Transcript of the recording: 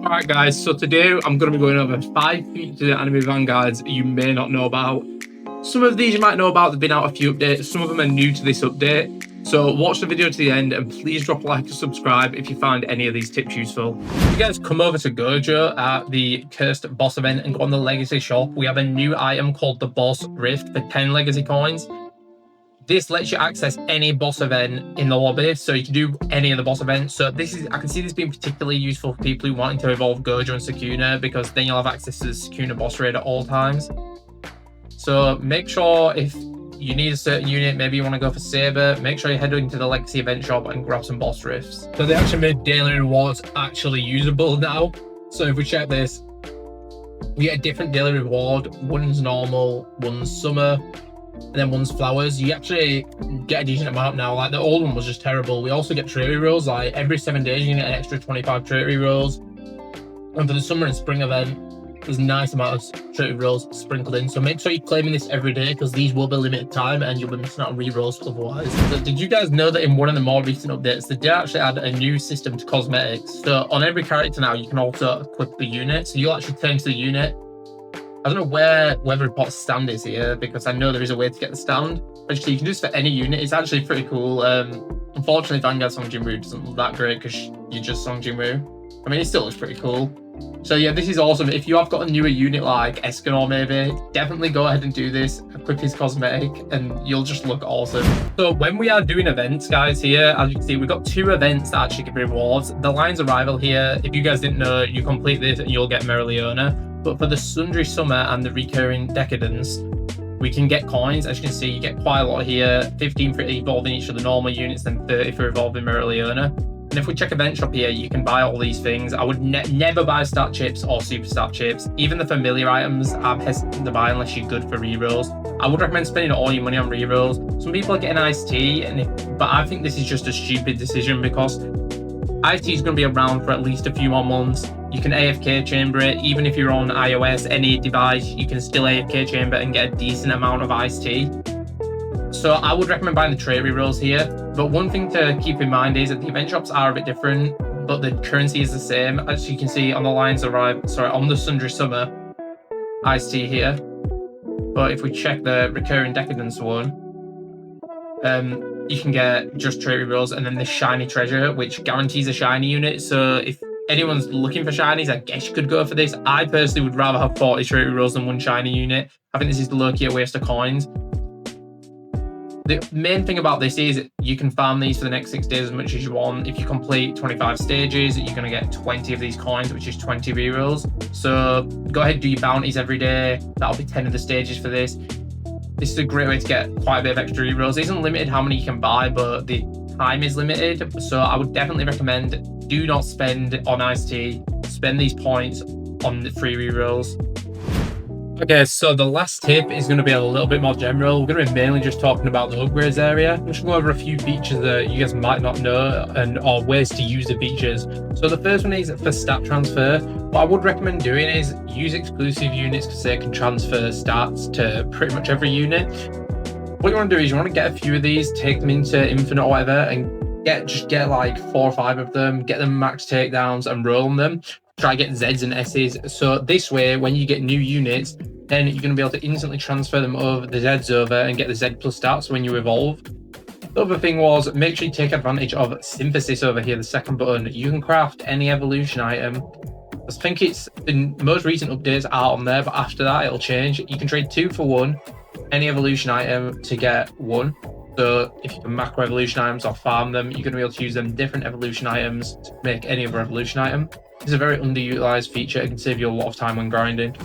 Alright guys, so today I'm going to be going over 5 features in AnimeVanguards you may not know about. Some of these you might know about, they've been out a few updates, some of them are new to this update. So watch the video to the end and please drop a like and subscribe if you find any of these tips useful. You guys come over to Gojo at the Cursed Boss event and go on the Legacy shop. We have a new item called the Boss Rift for 10 Legacy coins. This lets you access any boss event in the lobby, so you can do any of the boss events. So I can see this being particularly useful for people who wanting to evolve Gojo and Sukuna, because then you'll have access to the Sukuna boss raid at all times. So make sure if you need a certain unit, maybe you want to go for Saber, make sure you head into the Legacy event shop and grab some boss rifts. So they actually made daily rewards actually usable now. So if we check this, we get a different daily reward. One's normal, one's summer, and then one's flowers. You actually get a decent amount now. Like the old one was just terrible. We also get trait rerolls. Like every 7 days you get an extra 25 trait rerolls. And for the summer and spring event, there's a nice amount of trait rerolls sprinkled in. So make sure you're claiming this every day, because these will be limited time and you'll be missing out on rerolls otherwise. So did you guys know that in one of the more recent updates, they did actually add a new system to cosmetics? So on every character now, you can also equip the unit. So you'll actually turn to the unit. I don't know where Weatherpot's stand is here, because I know there is a way to get the stand. Actually, you can do this for any unit. It's actually pretty cool. Unfortunately, Vanguard Song Jinwoo doesn't look that great because you just Song Jinwoo. I mean, it still looks pretty cool. So yeah, this is awesome. If you have got a newer unit like Escanor maybe, definitely go ahead and do this. Equip his cosmetic and you'll just look awesome. So when we are doing events, guys, here, as you can see, we've got 2 events that actually give rewards. The Lion's Arrival here, if you guys didn't know, you complete this and you'll get Merleona. But for the Sundry Summer and the Recurring Decadence, we can get coins. As you can see, you get quite a lot here. 15 for evolving each of the normal units, then 30 for evolving Merleona. And if we check event shop here, you can buy all these things. I would never buy stat chips or super stat chips. Even the familiar items, I'm hesitant to buy unless you're good for rerolls. I would recommend spending all your money on rerolls. Some people are getting iced tea, but I think this is just a stupid decision, because iced tea is going to be around for at least a few more months. You can AFK chamber it. Even if you're on iOS, any device, you can still AFK chamber and get a decent amount of iced tea. So I would recommend buying the trait rerolls here. But one thing to keep in mind is that the event shops are a bit different, but the currency is the same. As you can see on the on the Sundry Summer iced tea here. But if we check the Recurring Decadence one, you can get just trait rerolls and then the shiny treasure, which guarantees a shiny unit. So if anyone's looking for shinies, I guess you could go for this. I personally would rather have 40 trait rerolls than 1 shiny unit. I think this is the low-key waste of coins. The main thing about this is you can farm these for the next 6 days as much as you want. If you complete 25 stages, you're going to get 20 of these coins, which is 20 rerolls. So go ahead and do your bounties every day. That'll be 10 of the stages for this. This is a great way to get quite a bit of extra rerolls. It isn't limited how many you can buy, but the time is limited. So I would definitely recommend, do not spend on iced tea. Spend these points on the free rerolls. Okay, so the last tip is going to be a little bit more general. We're going to be mainly just talking about the upgrades area. I'm just going to go over a few features that you guys might not know or ways to use the features. So the first one is for stat transfer. What I would recommend doing is use exclusive units, because they can transfer stats to pretty much every unit. What you want to do is you want to get a few of these, take them into Infinite or whatever, and just get like 4 or 5 of them, get them max takedowns and roll them. Try to get Zs and Ss. So this way, when you get new units, then you're going to be able to instantly transfer them over the Zs over and get the Z plus stats when you evolve. The other thing was, make sure you take advantage of Synthesis over here, the second button. You can craft any evolution item. I think it's the most recent updates are on there, but after that it'll change. You can trade 2 for 1, any evolution item to get 1. So if you can macro evolution items or farm them, you're going to be able to use them different evolution items to make any other evolution item. It's a very underutilized feature. It can save you a lot of time when grinding.